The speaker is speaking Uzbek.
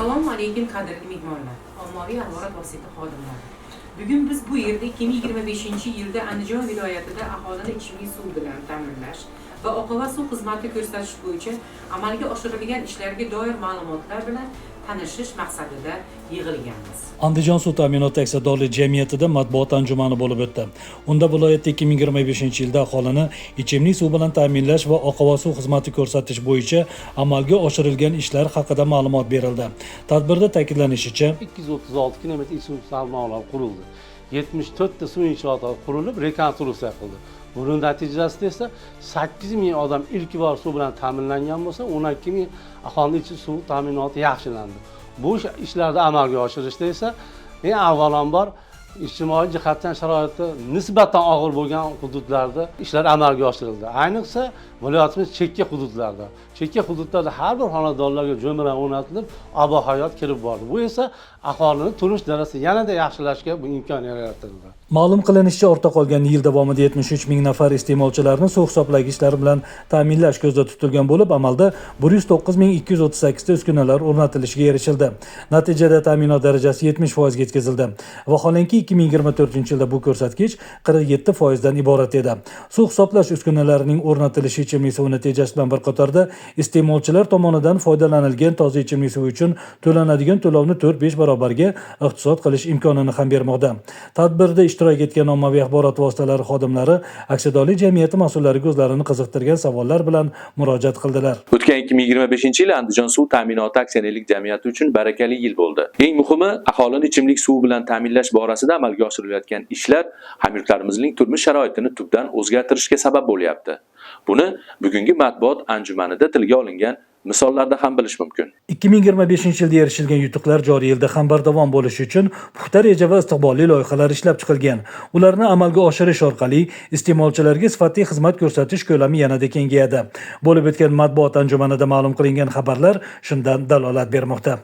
Assalomu alaykum qadrli mehmonlar, ommaviy axborot vosita xodimlari. Bugun biz bu yerda 2025-yilda Andijon viloyatida aholini ichimlik suv bilan ta'minlash va oqova suv xizmati ko'rsatish bo'yicha amalga oshirilgan ishlarga doir ma'lumotlar bilan tanishish maqsadida yig'ilganmiz. Andijon suv ta'minoti aksiyadorlik jamiyatida matbuot anjumani bo'lib o'tdi. Unda viloyatda 2025-yilda aholini ichimlik suv bilan ta'minlash va oqova suv xizmati ko'rsatish bo'yicha amalga oshirilgan ishlar haqida ma'lumot berildi. Tadbirda ta'kidlanishicha, 236 kilometr suv salmonlar qurildi. 74 ta suv inshootlari qurilib, rekonstruksiya qildi. Buning natijasida esa 8 ming odam ilk bor suv bilan ta'minlangan bo'lsa, 12 ming aholi ichki suv ta'minoti yaxshilandi. Bu ishlarni amalga oshirishda esa eng avvalambor ijtimoiy jihatdan sharoiti nisbatan og'ir bo'lgan hududlarda ishlar amalga oshirildi. Ayniqsa viloyatimiz chekka hududlarda. Chekka hududlarda har bir xonadonlarga jo'mra o'rnatilib, ob hayot kirib bordi. Bu esa aholining turmush darajasini yanada yaxshilashga bu imkon yaratildi. ma'lum qilinishicha, ortda qolgan yil davomida 73 ming nafar iste'molchilarni suv hisoblagichlari bilan ta'minlash ko'zda tutilgan bo'lib, amalda 109 ming 238 ta uskunalar o'rnatilishiga erishildi. Natijada ta'minot darajasi 70% ga yetkazildi. Vaholanki 2024-yilda bu ko'rsatkich 47% dan iborat edi. Suv hisoblash uskunalarining o'rnatilishi ichimlik suvini tejash bilan bir qatorda iste'molchilar tomonidan foydalanilgan toza ichimlik suvi uchun to'lanadigan to'lovni 4-5 barobarga iqtisod qilish imkonini ham bermoqda. Tadbirda ishtirok etgan ommaviy axborot vositalari xodimlari aksiyadorlik jamiyati mas'ullariga o'zlarini qiziqtirgan savollar bilan murojaat qildilar. O'tgan 2025-yil Andijon suv ta'minoti aksionerlik jamiyati uchun barakali yil bo'ldi. Eng muhimi, aholini ichimlik suvi bilan ta'minlash borasida amalga oshirilayotgan ishlar hamyurtlarimizning turmush sharoitini tubdan o'zgartirishga sabab bo'lyapti. Buni bugungi matbuot anjumanida tilga olingan misollarda ham bilish mumkin. 2025-yilda erishilgan yutuqlar joriy yilda ham bardavom bo'lishi uchun puxta reja va istiqbolli loyihalar ishlab chiqilgan. Ularni amalga oshirish orqali iste'molchilarga sifatli xizmat ko'rsatish ko'lami yanada kengayadi. Bo'lib o'tgan matbuot anjumanida ma'lum qilingan xabarlar shundan dalolat bermoqda.